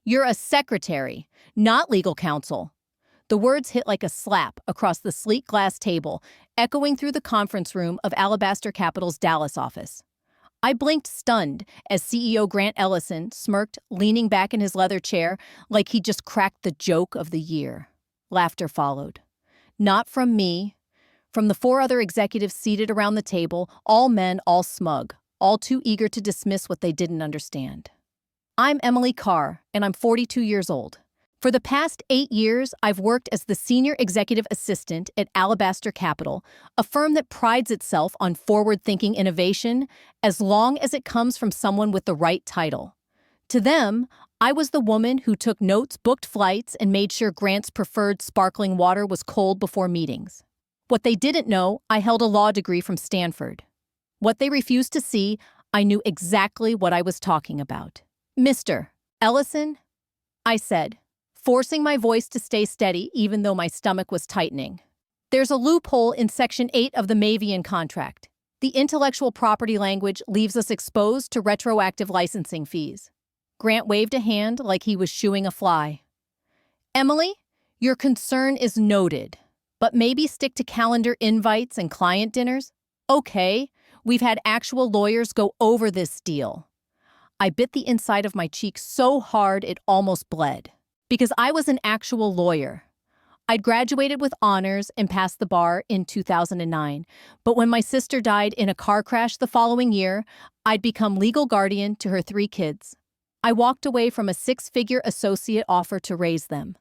You're a secretary, not legal counsel." The words hit like a slap across the sleek glass table, echoing through the conference room of Alabaster Capital's Dallas office. I blinked stunned as CEO Grant Ellison smirked, leaning back in his leather chair like he'd just cracked the joke of the year. Laughter followed. Not from me, from the four other executives seated around the table, all men, all smug, all too eager to dismiss what they didn't understand. I'm Emily Carr, and I'm 42 years old. For the past 8 years, I've worked as the senior executive assistant at Alabaster Capital, a firm that prides itself on forward-thinking innovation as long as it comes from someone with the right title. To them, I was the woman who took notes, booked flights, and made sure Grant's preferred sparkling water was cold before meetings. What they didn't know, I held a law degree from Stanford. What they refused to see, I knew exactly what I was talking about. "Mr. Ellison," I said, forcing my voice to stay steady even though my stomach was tightening. "There's a loophole in Section 8 of the Mavian contract. The intellectual property language leaves us exposed to retroactive licensing fees." Grant waved a hand like he was shooing a fly. "Emily, your concern is noted, but maybe stick to calendar invites and client dinners? Okay, we've had actual lawyers go over this deal." I bit the inside of my cheek so hard it almost bled. Because I was an actual lawyer. I'd graduated with honors and passed the bar in 2009, but when my sister died in a car crash the following year, I'd become legal guardian to her 3 kids. I walked away from a 6-figure associate offer to raise them.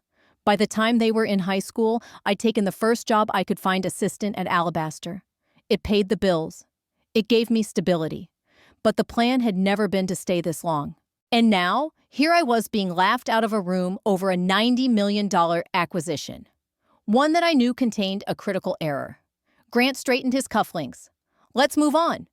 By the time they were in high school, I'd taken the first job I could find assistant at Alabaster. It paid the bills. It gave me stability. But the plan had never been to stay this long. And now, here I was being laughed out of a room over a $90 million acquisition. One that I knew contained a critical error. Grant straightened his cufflinks. "Let's move on.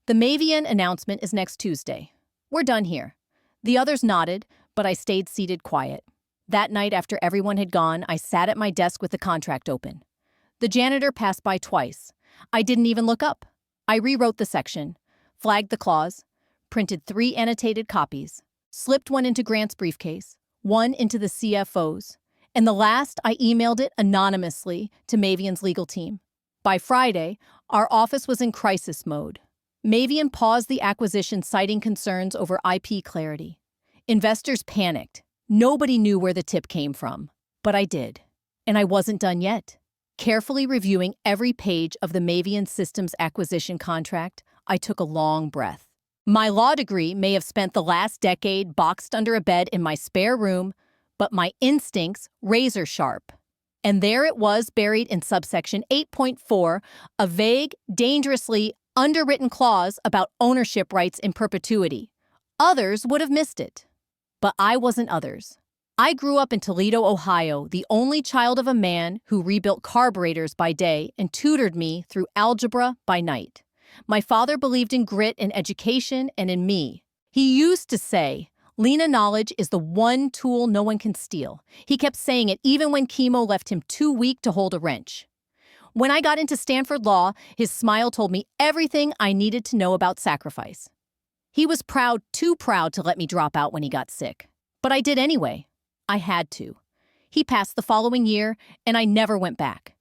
The Mavian announcement is next Tuesday. We're done here." The others nodded, but I stayed seated quiet. That night, after everyone had gone, I sat at my desk with the contract open. The janitor passed by twice. I didn't even look up. I rewrote the section, flagged the clause, printed 3 annotated copies, slipped one into Grant's briefcase, one into the CFO's, and the last I emailed it anonymously to Mavian's legal team. By Friday, our office was in crisis mode. Mavian paused the acquisition, citing concerns over IP clarity. Investors panicked. Nobody knew where the tip came from, but I did. And I wasn't done yet. Carefully reviewing every page of the Mavian Systems acquisition contract, I took a long breath. My law degree may have spent the last decade boxed under a bed in my spare room, but my instincts razor sharp. And there it was, buried in subsection 8.4, a vague, dangerously underwritten clause about ownership rights in perpetuity. Others would have missed it. But I wasn't others. I grew up in Toledo, Ohio, the only child of a man who rebuilt carburetors by day and tutored me through algebra by night. My father believed in grit and education and in me. He used to say, "Lena, knowledge is the one tool no one can steal." He kept saying it even when chemo left him too weak to hold a wrench. When I got into Stanford Law, his smile told me everything I needed to know about sacrifice. He was proud, too proud to let me drop out when he got sick. But I did anyway. I had to. He passed the following year, and I never went back.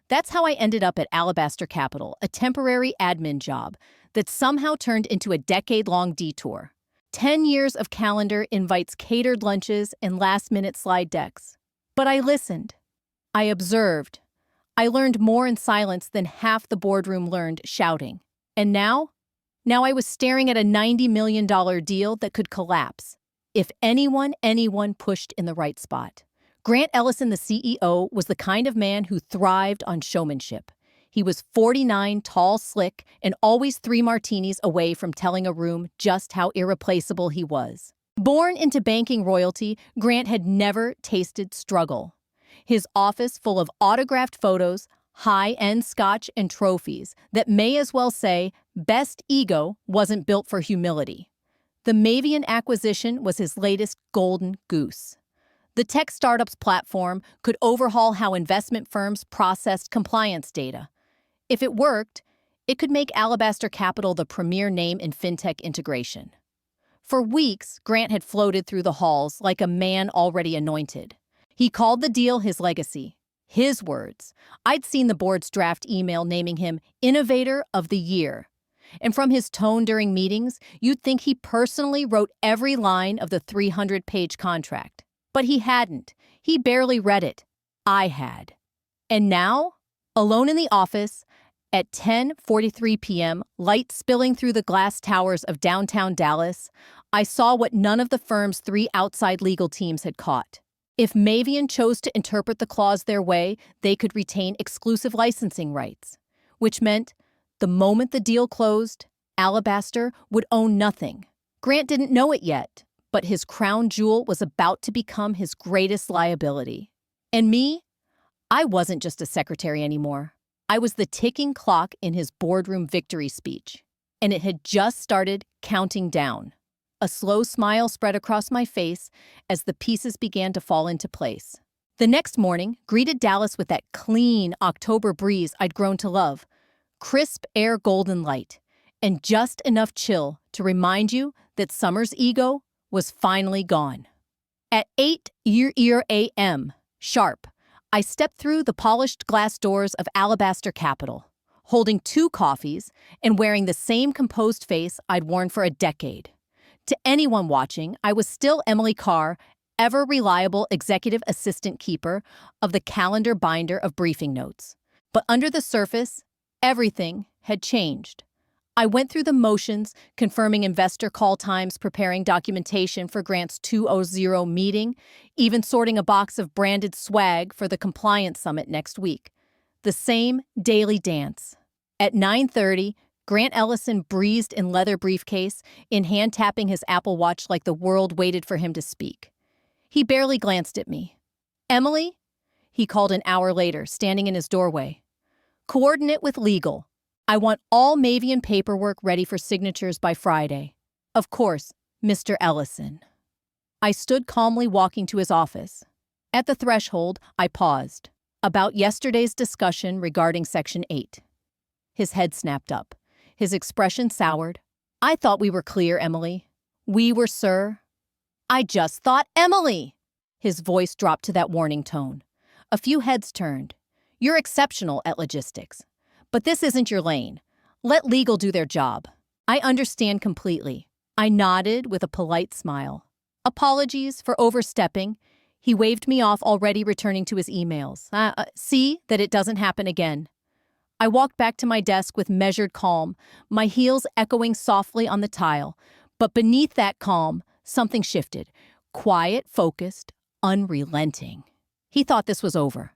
That's how I ended up at Alabaster Capital, a temporary admin job that somehow turned into a decade-long detour. 10 years of calendar invites, catered lunches, and last-minute slide decks. But I listened. I observed. I learned more in silence than half the boardroom learned shouting. And now I was staring at a $90 million deal that could collapse if anyone pushed in the right spot. Grant Ellison, the CEO, was the kind of man who thrived on showmanship. He was 49, tall, slick, and always 3 martinis away from telling a room just how irreplaceable he was. Born into banking royalty, Grant had never tasted struggle. His office full of autographed photos, high-end scotch, and trophies that may as well say, best ego wasn't built for humility. The Mavian acquisition was his latest golden goose. The tech startup's platform could overhaul how investment firms processed compliance data. If it worked, it could make Alabaster Capital the premier name in fintech integration. For weeks, Grant had floated through the halls like a man already anointed. He called the deal his legacy. His words. I'd seen the board's draft email naming him Innovator of the Year. And from his tone during meetings, you'd think he personally wrote every line of the 300-page contract. But he hadn't. He barely read it. I had. And now, alone in the office, at 10:43 p.m., light spilling through the glass towers of downtown Dallas, I saw what none of the firm's 3 outside legal teams had caught. If Mavian chose to interpret the clause their way, they could retain exclusive licensing rights, which meant the moment the deal closed, Alabaster would own nothing. Grant didn't know it yet, but his crown jewel was about to become his greatest liability. And me? I wasn't just a secretary anymore. I was the ticking clock in his boardroom victory speech, and it had just started counting down. A slow smile spread across my face as the pieces began to fall into place. The next morning greeted Dallas with that clean October breeze I'd grown to love, crisp air golden light, and just enough chill to remind you that summer's ego was finally gone. At 8 a.m. sharp, I stepped through the polished glass doors of Alabaster Capital, holding 2 coffees and wearing the same composed face I'd worn for a decade. To anyone watching, I was still Emily Carr, ever reliable executive assistant keeper of the calendar binder of briefing notes. But under the surface, everything had changed. I went through the motions, confirming investor call times, preparing documentation for Grant's 2:00 meeting, even sorting a box of branded swag for the compliance summit next week. The same daily dance. At 9:30, Grant Ellison breezed in leather briefcase, in hand tapping his Apple Watch like the world waited for him to speak. He barely glanced at me. "Emily?" he called an hour later, standing in his doorway. "Coordinate with legal. I want all Mavian paperwork ready for signatures by Friday. Of course, Mr. Ellison." I stood calmly walking to his office. At the threshold, I paused. About yesterday's discussion regarding Section 8. His head snapped up. His expression soured. "I thought we were clear, Emily." "We were, sir." "I just thought, Emily!" His voice dropped to that warning tone. A few heads turned. "You're exceptional at logistics. But this isn't your lane. Let legal do their job." "I understand completely." I nodded with a polite smile. "Apologies for overstepping." He waved me off, already returning to his emails. See that it doesn't happen again." I walked back to my desk with measured calm, my heels echoing softly on the tile. But beneath that calm, something shifted. Quiet, focused, unrelenting. He thought this was over.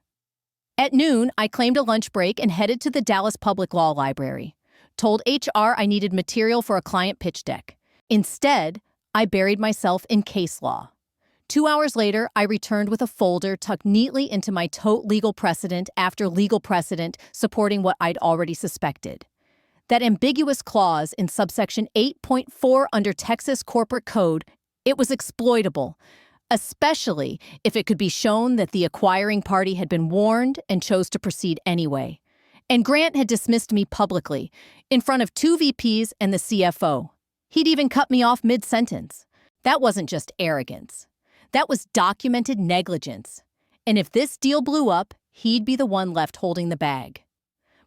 At noon, I claimed a lunch break and headed to the Dallas Public Law Library. Told HR I needed material for a client pitch deck. Instead, I buried myself in case law. 2 hours later, I returned with a folder tucked neatly into my tote legal precedent after legal precedent supporting what I'd already suspected. That ambiguous clause in subsection 8.4 under Texas Corporate Code, it was exploitable, especially if it could be shown that the acquiring party had been warned and chose to proceed anyway. And Grant had dismissed me publicly, in front of 2 VPs and the CFO. He'd even cut me off mid-sentence. That wasn't just arrogance. That was documented negligence. And if this deal blew up, he'd be the one left holding the bag.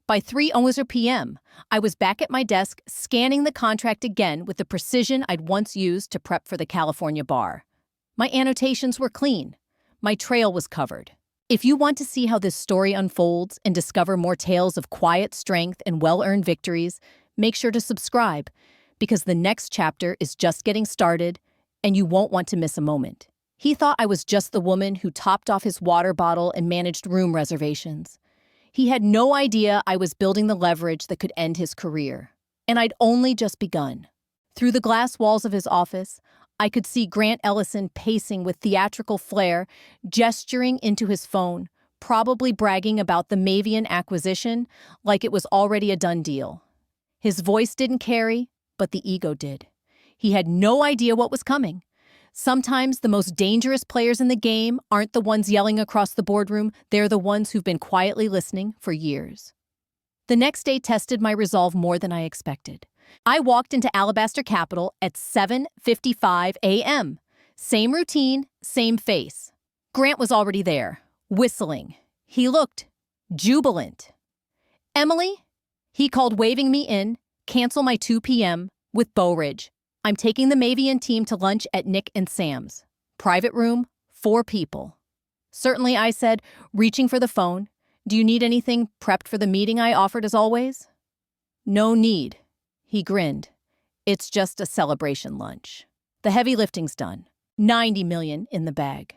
By 3:00 p.m., I was back at my desk scanning the contract again with the precision I'd once used to prep for the California bar. My annotations were clean. My trail was covered. If you want to see how this story unfolds and discover more tales of quiet strength and well-earned victories, make sure to subscribe, because the next chapter is just getting started, and you won't want to miss a moment. He thought I was just the woman who topped off his water bottle and managed room reservations. He had no idea I was building the leverage that could end his career. And I'd only just begun. Through the glass walls of his office, I could see Grant Ellison pacing with theatrical flair, gesturing into his phone, probably bragging about the Mavian acquisition like it was already a done deal. His voice didn't carry, but the ego did. He had no idea what was coming. Sometimes the most dangerous players in the game aren't the ones yelling across the boardroom, they're the ones who've been quietly listening for years. The next day tested my resolve more than I expected. I walked into Alabaster Capital at 7:55 a.m. Same routine, same face. Grant was already there, whistling. He looked jubilant. "Emily?" He called, waving me in. "Cancel my 2 p.m. with Bow Ridge. I'm taking the Mavian team to lunch at Nick and Sam's. Private room, 4 people." "Certainly," I said, reaching for the phone. "Do you need anything prepped for the meeting I offered as always?" "No need." He grinned. "It's just a celebration lunch. The heavy lifting's done. 90 million in the bag."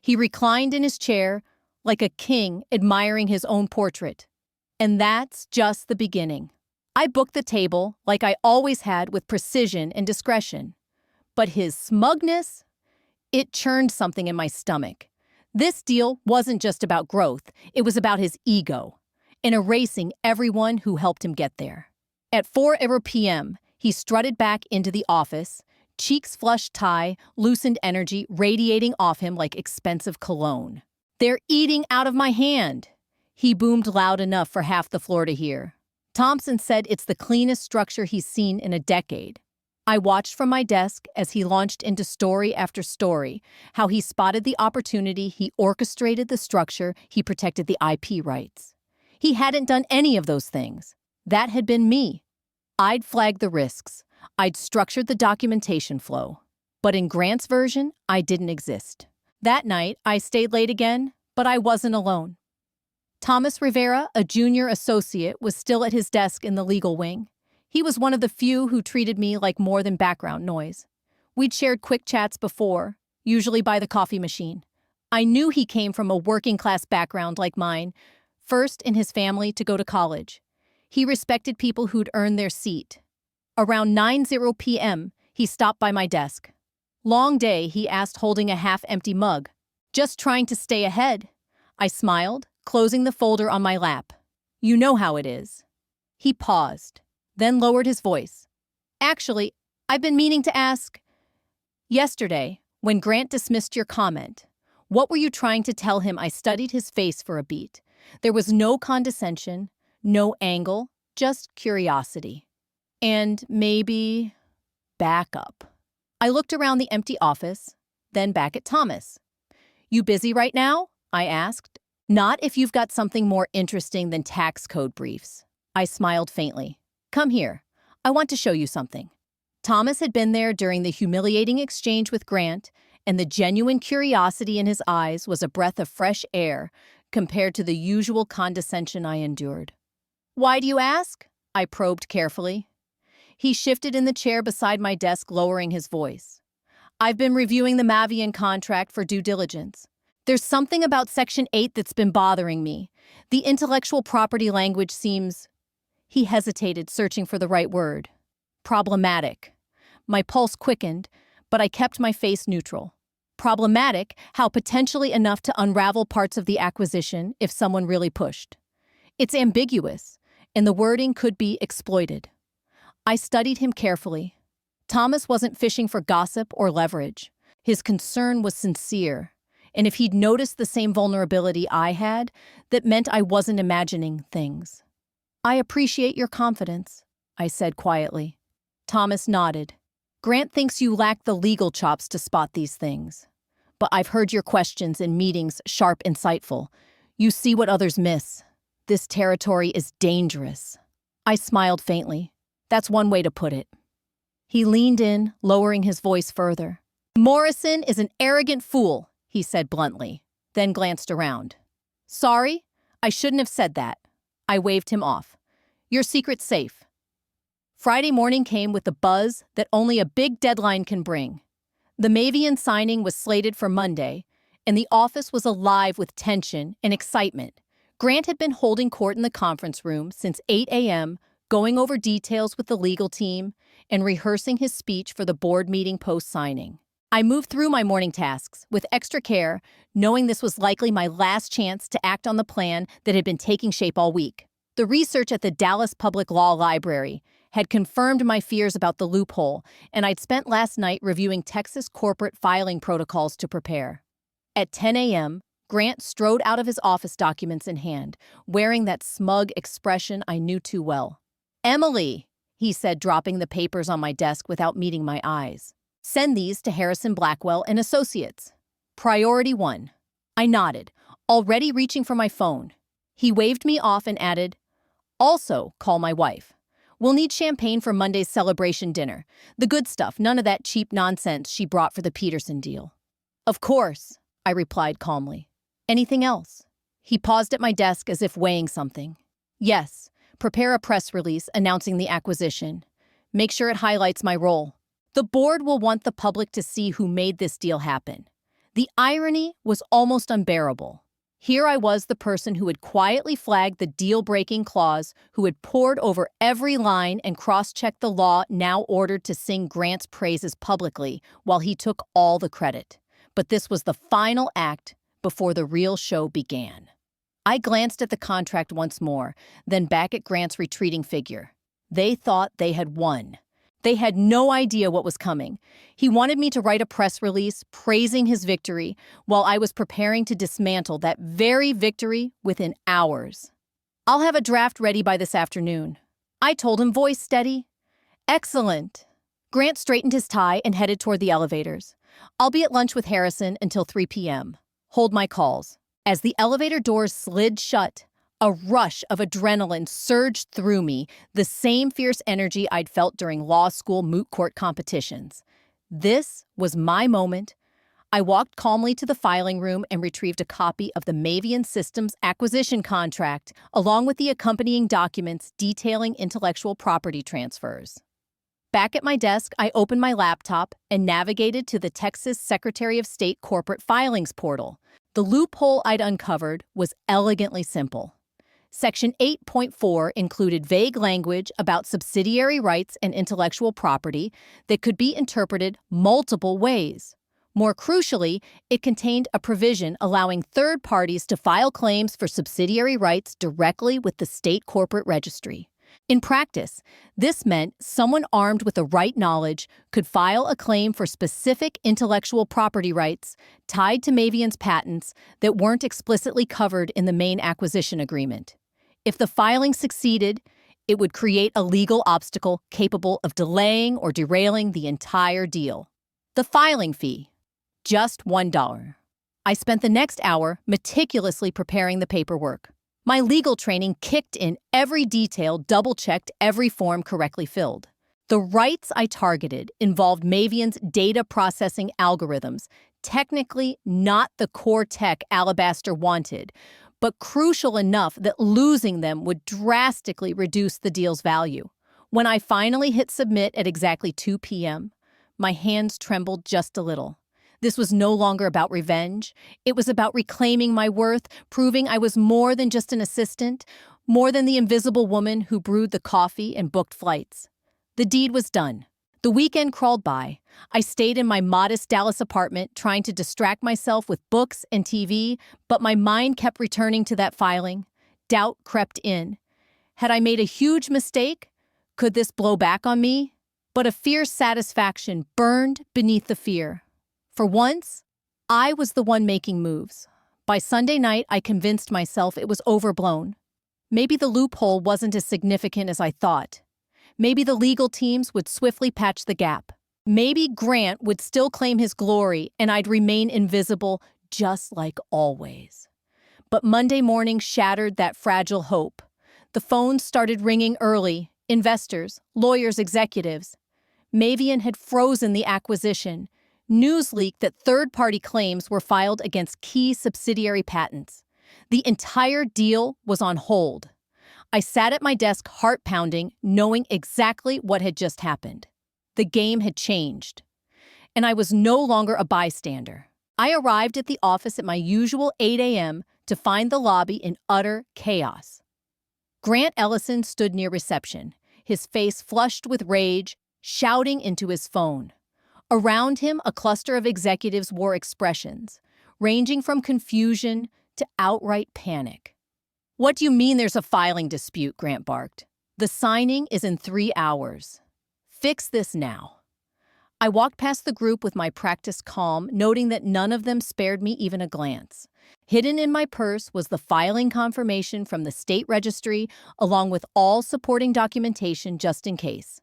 He reclined in his chair like a king admiring his own portrait. "And that's just the beginning." I booked the table like I always had, with precision and discretion. But his smugness, it churned something in my stomach. This deal wasn't just about growth, it was about his ego, and erasing everyone who helped him get there. At 4 p.m., he strutted back into the office, cheeks flushed tie, loosened energy radiating off him like expensive cologne. "They're eating out of my hand," he boomed loud enough for half the floor to hear. Thompson said it's the cleanest structure he's seen in a decade. I watched from my desk as he launched into story after story, how he spotted the opportunity, he orchestrated the structure, he protected the IP rights. He hadn't done any of those things. That had been me. I'd flagged the risks. I'd structured the documentation flow. But in Grant's version, I didn't exist. That night, I stayed late again, but I wasn't alone. Thomas Rivera, a junior associate, was still at his desk in the legal wing. He was one of the few who treated me like more than background noise. We'd shared quick chats before, usually by the coffee machine. I knew he came from a working-class background like mine, first in his family to go to college. He respected people who'd earned their seat. Around 9:00 p.m., he stopped by my desk. "Long day," he asked, holding a half-empty mug. "Just trying to stay ahead." I smiled, closing the folder on my lap. "You know how it is." He paused, then lowered his voice. "Actually, I've been meaning to ask. Yesterday, when Grant dismissed your comment, what were you trying to tell him?" I studied his face for a beat. There was no condescension, no angle, just curiosity. And maybe backup. I looked around the empty office, then back at Thomas. "You busy right now?" I asked. "Not if you've got something more interesting than tax code briefs." I smiled faintly. "Come here. I want to show you something." Thomas had been there during the humiliating exchange with Grant, and the genuine curiosity in his eyes was a breath of fresh air compared to the usual condescension I endured. "Why do you ask?" I probed carefully. He shifted in the chair beside my desk, lowering his voice. "I've been reviewing the Mavian contract for due diligence. There's something about Section 8 that's been bothering me. The intellectual property language seems—" He hesitated, searching for the right word. "Problematic." My pulse quickened, but I kept my face neutral. Problematic, how potentially enough to unravel parts of the acquisition if someone really pushed. It's ambiguous, and the wording could be exploited. I studied him carefully. Thomas wasn't fishing for gossip or leverage. His concern was sincere, and if he'd noticed the same vulnerability I had, that meant I wasn't imagining things. "I appreciate your confidence," I said quietly. Thomas nodded. "Grant thinks you lack the legal chops to spot these things. But I've heard your questions in meetings, sharp, insightful. You see what others miss. This territory is dangerous." I smiled faintly. "That's one way to put it." He leaned in, lowering his voice further. "Morrison is an arrogant fool," he said bluntly, then glanced around. "Sorry, I shouldn't have said that." I waved him off. "Your secret's safe." Friday morning came with the buzz that only a big deadline can bring. The Mavian signing was slated for Monday, and the office was alive with tension and excitement. Grant had been holding court in the conference room since 8 a.m., going over details with the legal team and rehearsing his speech for the board meeting post-signing. I moved through my morning tasks with extra care, knowing this was likely my last chance to act on the plan that had been taking shape all week. The research at the Dallas Public Law Library had confirmed my fears about the loophole, and I'd spent last night reviewing Texas corporate filing protocols to prepare. At 10 a.m., Grant strode out of his office, documents in hand, wearing that smug expression I knew too well. "Emily," he said, dropping the papers on my desk without meeting my eyes. "Send these to Harrison Blackwell and Associates. Priority 1. I nodded, already reaching for my phone. He waved me off and added, "Also, call my wife. We'll need champagne for Monday's celebration dinner. The good stuff, none of that cheap nonsense she brought for the Peterson deal." "Of course," I replied calmly. "Anything else?" He paused at my desk as if weighing something. "Yes, prepare a press release announcing the acquisition. Make sure it highlights my role. The board will want the public to see who made this deal happen." The irony was almost unbearable. Here I was, the person who had quietly flagged the deal-breaking clause, who had pored over every line and cross-checked the law, now ordered to sing Grant's praises publicly while he took all the credit. But this was the final act before the real show began. I glanced at the contract once more, then back at Grant's retreating figure. They thought they had won. They had no idea what was coming. He wanted me to write a press release praising his victory while I was preparing to dismantle that very victory within hours. "I'll have a draft ready by this afternoon," I told him, voice steady. "Excellent." Grant straightened his tie and headed toward the elevators. "I'll be at lunch with Harrison until 3 p.m. Hold my calls." As the elevator doors slid shut, a rush of adrenaline surged through me, the same fierce energy I'd felt during law school moot court competitions. This was my moment. I walked calmly to the filing room and retrieved a copy of the Mavian Systems acquisition contract, along with the accompanying documents detailing intellectual property transfers. Back at my desk, I opened my laptop and navigated to the Texas Secretary of State Corporate Filings portal. The loophole I'd uncovered was elegantly simple. Section 8.4 included vague language about subsidiary rights and intellectual property that could be interpreted multiple ways. More crucially, it contained a provision allowing third parties to file claims for subsidiary rights directly with the state corporate registry. In practice, this meant someone armed with the right knowledge could file a claim for specific intellectual property rights tied to Mavian's patents that weren't explicitly covered in the main acquisition agreement. If the filing succeeded, it would create a legal obstacle capable of delaying or derailing the entire deal. The filing fee, just $1. I spent the next hour meticulously preparing the paperwork. My legal training kicked in every detail, double-checked every form correctly filled. The rights I targeted involved Mavian's data processing algorithms, technically not the core tech Alabaster wanted, but crucial enough that losing them would drastically reduce the deal's value. When I finally hit submit at exactly 2 p.m., my hands trembled just a little. This was no longer about revenge. It was about reclaiming my worth, proving I was more than just an assistant, more than the invisible woman who brewed the coffee and booked flights. The deed was done. The weekend crawled by. I stayed in my modest Dallas apartment, trying to distract myself with books and TV, but my mind kept returning to that filing. Doubt crept in. Had I made a huge mistake? Could this blow back on me? But a fierce satisfaction burned beneath the fear. For once, I was the one making moves. By Sunday night, I convinced myself it was overblown. Maybe the loophole wasn't as significant as I thought. Maybe the legal teams would swiftly patch the gap. Maybe Grant would still claim his glory and I'd remain invisible just like always. But Monday morning shattered that fragile hope. The phones started ringing early. Investors, lawyers, executives. Mavian had frozen the acquisition. News leaked that third-party claims were filed against key subsidiary patents. The entire deal was on hold. I sat at my desk, heart pounding, knowing exactly what had just happened. The game had changed, and I was no longer a bystander. I arrived at the office at my usual 8 a.m. to find the lobby in utter chaos. Grant Ellison stood near reception, his face flushed with rage, shouting into his phone. Around him, a cluster of executives wore expressions, ranging from confusion to outright panic. "What do you mean there's a filing dispute?" Grant barked. "The signing is in 3 hours. Fix this now." I walked past the group with my practiced calm, noting that none of them spared me even a glance. Hidden in my purse was the filing confirmation from the state registry, along with all supporting documentation just in case.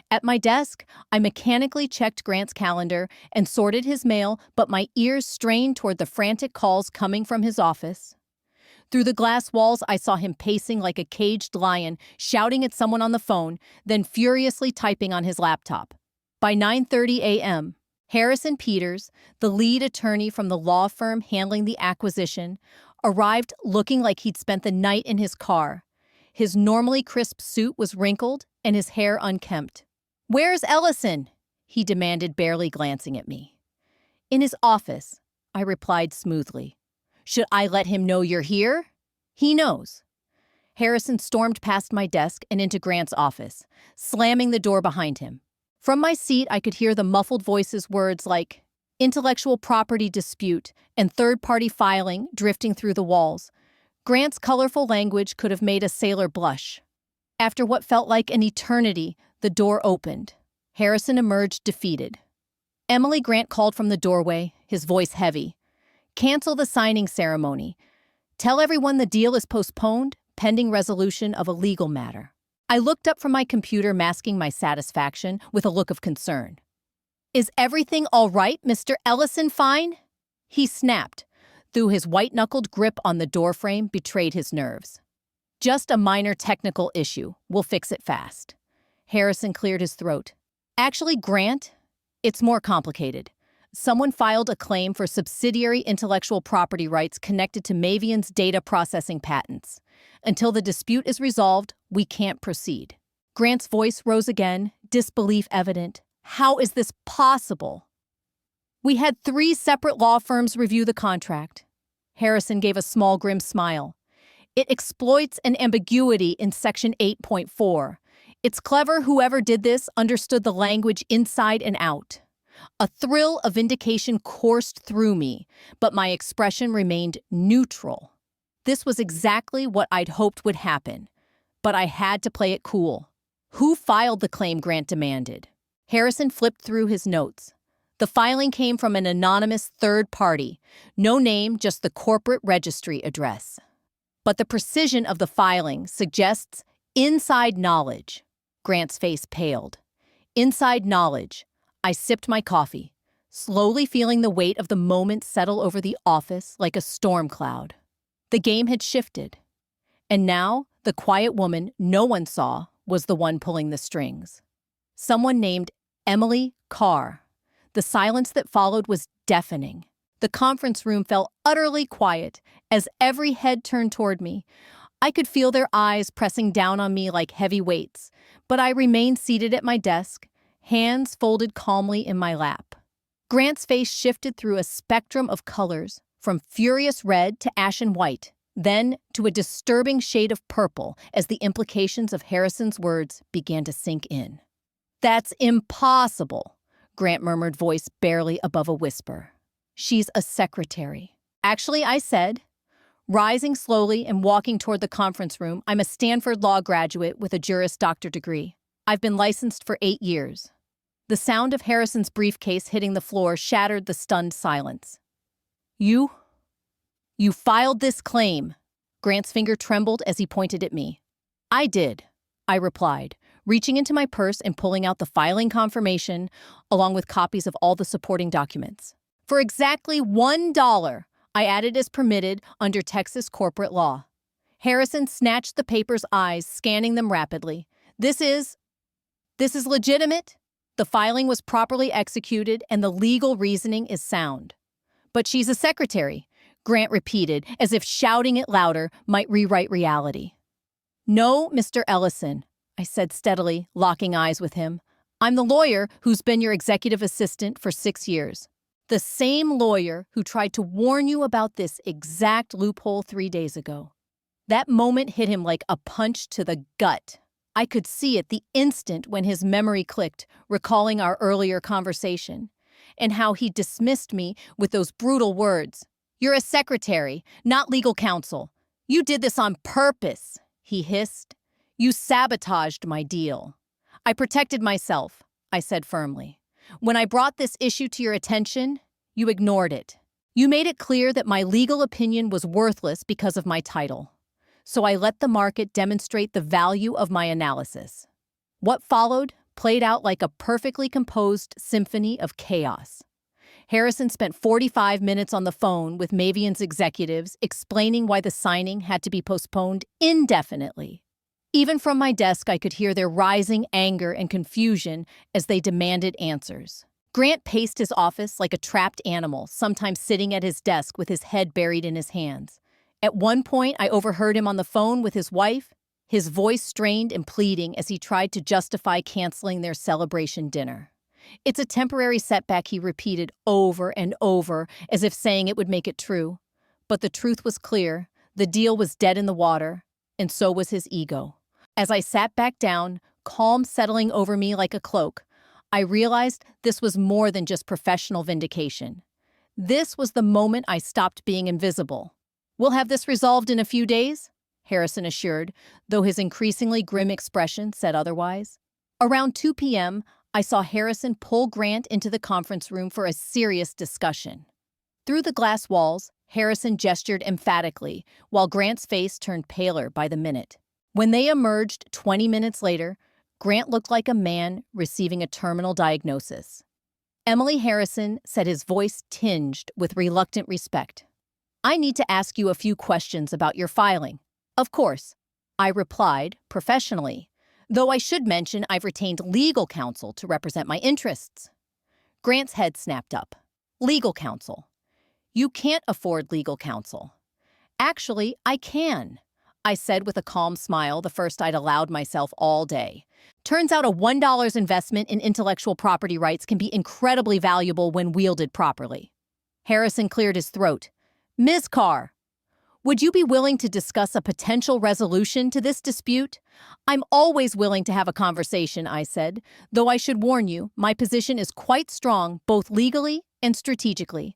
At my desk, I mechanically checked Grant's calendar and sorted his mail, but my ears strained toward the frantic calls coming from his office. Through the glass walls, I saw him pacing like a caged lion, shouting at someone on the phone, then furiously typing on his laptop. By 9:30 a.m., Harrison Peters, the lead attorney from the law firm handling the acquisition, arrived looking like he'd spent the night in his car. His normally crisp suit was wrinkled and his hair unkempt. "Where's Ellison?" he demanded, barely glancing at me. "In his office," I replied smoothly. "Should I let him know you're here?" "He knows." Harrison stormed past my desk and into Grant's office, slamming the door behind him. From my seat, I could hear the muffled voices, words like intellectual property dispute and third-party filing drifting through the walls. Grant's colorful language could have made a sailor blush. After what felt like an eternity, the door opened. Harrison emerged defeated. "Emily," Grant called from the doorway, his voice heavy. "Cancel the signing ceremony. Tell everyone the deal is postponed, pending resolution of a legal matter." I looked up from my computer, masking my satisfaction with a look of concern. "Is everything all right, Mr. Ellison? Fine?" he snapped, though his white-knuckled grip on the doorframe betrayed his nerves. "Just a minor technical issue. We'll fix it fast." Harrison cleared his throat. "Actually, Grant, it's more complicated. Someone filed a claim for subsidiary intellectual property rights connected to Mavian's data processing patents. Until the dispute is resolved, we can't proceed." Grant's voice rose again, disbelief evident. "How is this possible?" "We had 3 separate law firms review the contract." Harrison gave a small, grim smile. "It exploits an ambiguity in Section 8.4. It's clever whoever did this understood the language inside and out." A thrill of vindication coursed through me, but my expression remained neutral. This was exactly what I'd hoped would happen, but I had to play it cool. "Who filed the claim?" Grant demanded. Harrison flipped through his notes. The filing came from an anonymous third party. No name, just the corporate registry address. But the precision of the filing suggests inside knowledge. Grant's face paled. Inside knowledge. I sipped my coffee, slowly feeling the weight of the moment settle over the office like a storm cloud. The game had shifted. And now, the quiet woman no one saw was the one pulling the strings. Someone named Emily Carr. The silence that followed was deafening. The conference room felt utterly quiet as every head turned toward me. I could feel their eyes pressing down on me like heavy weights, but I remained seated at my desk, hands folded calmly in my lap. Grant's face shifted through a spectrum of colors, from furious red to ashen white, then to a disturbing shade of purple as the implications of Harrison's words began to sink in. "That's impossible," Grant murmured, voice barely above a whisper. "She's a secretary." "Actually," I said, rising slowly and walking toward the conference room. "I'm a Stanford Law graduate with a Juris Doctor degree. I've been licensed for 8 years. The sound of Harrison's briefcase hitting the floor shattered the stunned silence. You filed this claim." Grant's finger trembled as he pointed at me. "I did," I replied, reaching into my purse and pulling out the filing confirmation, along with copies of all the supporting documents. "For exactly $1, I added as permitted under Texas corporate law." Harrison snatched the paper's eyes, scanning them rapidly. This is legitimate. The filing was properly executed and the legal reasoning is sound." "But she's a secretary," Grant repeated, as if shouting it louder might rewrite reality. "No, Mr. Ellison," I said steadily, locking eyes with him. "I'm the lawyer who's been your executive assistant for 6 years. The same lawyer who tried to warn you about this exact loophole 3 days ago." That moment hit him like a punch to the gut. I could see it the instant when his memory clicked, recalling our earlier conversation, and how he dismissed me with those brutal words. "You're a secretary, not legal counsel. You did this on purpose," he hissed. "You sabotaged my deal." "I protected myself," I said firmly. When I brought this issue to your attention, you ignored it. You made it clear that my legal opinion was worthless because of my title. So I let the market demonstrate the value of my analysis. What followed played out like a perfectly composed symphony of chaos. Harrison spent 45 minutes on the phone with Mavian's executives explaining why the signing had to be postponed indefinitely. Even from my desk, I could hear their rising anger and confusion as they demanded answers. Grant paced his office like a trapped animal, sometimes sitting at his desk with his head buried in his hands. At one point, I overheard him on the phone with his wife, his voice strained and pleading as he tried to justify canceling their celebration dinner. "It's a temporary setback," he repeated over and over, as if saying it would make it true. But the truth was clear. The deal was dead in the water, and so was his ego. As I sat back down, calm settling over me like a cloak, I realized this was more than just professional vindication. This was the moment I stopped being invisible. "We'll have this resolved in a few days," Harrison assured, though his increasingly grim expression said otherwise. Around 2 p.m., I saw Harrison pull Grant into the conference room for a serious discussion. Through the glass walls, Harrison gestured emphatically, while Grant's face turned paler by the minute. When they emerged 20 minutes later, Grant looked like a man receiving a terminal diagnosis. Emily Harrison said, his voice tinged with reluctant respect. "I need to ask you a few questions about your filing." "Of course," I replied professionally, though I should mention I've retained legal counsel to represent my interests. Grant's head snapped up. "Legal counsel? You can't afford legal counsel." "Actually, I can," I said with a calm smile, the first I'd allowed myself all day. "Turns out a $1 investment in intellectual property rights can be incredibly valuable when wielded properly." Harrison cleared his throat. "Ms. Carr, would you be willing to discuss a potential resolution to this dispute?" "I'm always willing to have a conversation," I said, though I should warn you, my position is quite strong both legally and strategically.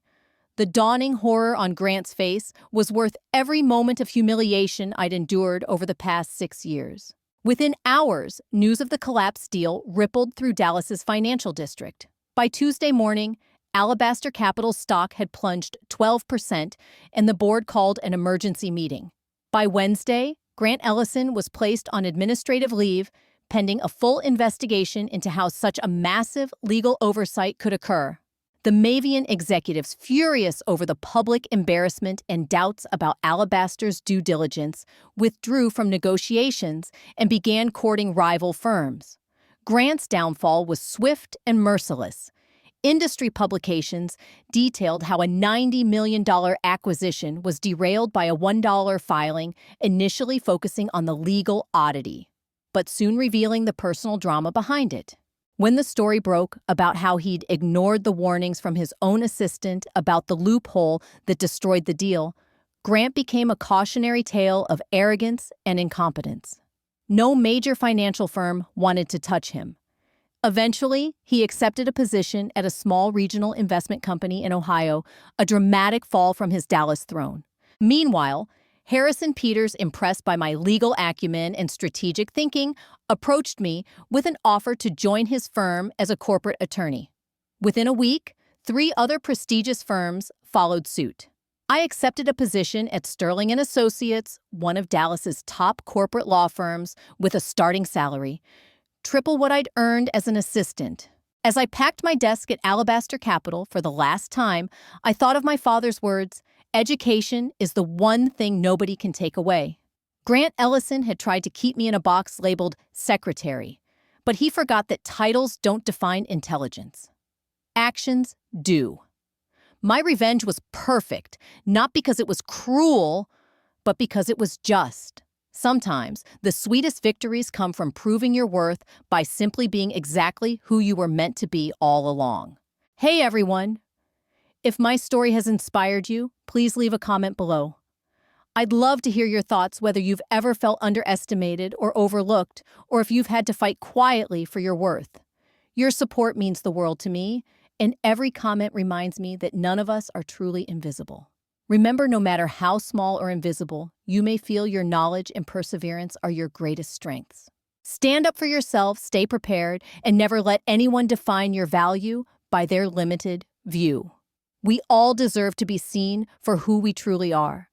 The dawning horror on Grant's face was worth every moment of humiliation I'd endured over the past 6 years. Within hours, news of the collapse deal rippled through Dallas's financial district. By Tuesday morning, Alabaster Capital's stock had plunged 12%, and the board called an emergency meeting. By Wednesday, Grant Ellison was placed on administrative leave, pending a full investigation into how such a massive legal oversight could occur. The Mavian executives, furious over the public embarrassment and doubts about Alabaster's due diligence, withdrew from negotiations and began courting rival firms. Grant's downfall was swift and merciless. Industry publications detailed how a $90 million acquisition was derailed by a $1 filing, initially focusing on the legal oddity, but soon revealing the personal drama behind it. When the story broke about how he'd ignored the warnings from his own assistant about the loophole that destroyed the deal, Grant became a cautionary tale of arrogance and incompetence. No major financial firm wanted to touch him. Eventually, he accepted a position at a small regional investment company in Ohio, a dramatic fall from his Dallas throne. Meanwhile, Harrison Peters, impressed by my legal acumen and strategic thinking, approached me with an offer to join his firm as a corporate attorney. Within a week, 3 other prestigious firms followed suit. I accepted a position at Sterling & Associates, one of Dallas's top corporate law firms, with a starting salary, triple what I'd earned as an assistant. As I packed my desk at Alabaster Capital for the last time, I thought of my father's words, "Education is the one thing nobody can take away." Grant Ellison had tried to keep me in a box labeled secretary, but he forgot that titles don't define intelligence. Actions do. My revenge was perfect, not because it was cruel, but because it was just. Sometimes, the sweetest victories come from proving your worth by simply being exactly who you were meant to be all along. Hey everyone! If my story has inspired you, please leave a comment below. I'd love to hear your thoughts, whether you've ever felt underestimated or overlooked, or if you've had to fight quietly for your worth. Your support means the world to me, and every comment reminds me that none of us are truly invisible. Remember, no matter how small or invisible, you may feel, your knowledge and perseverance are your greatest strengths. Stand up for yourself, stay prepared, and never let anyone define your value by their limited view. We all deserve to be seen for who we truly are.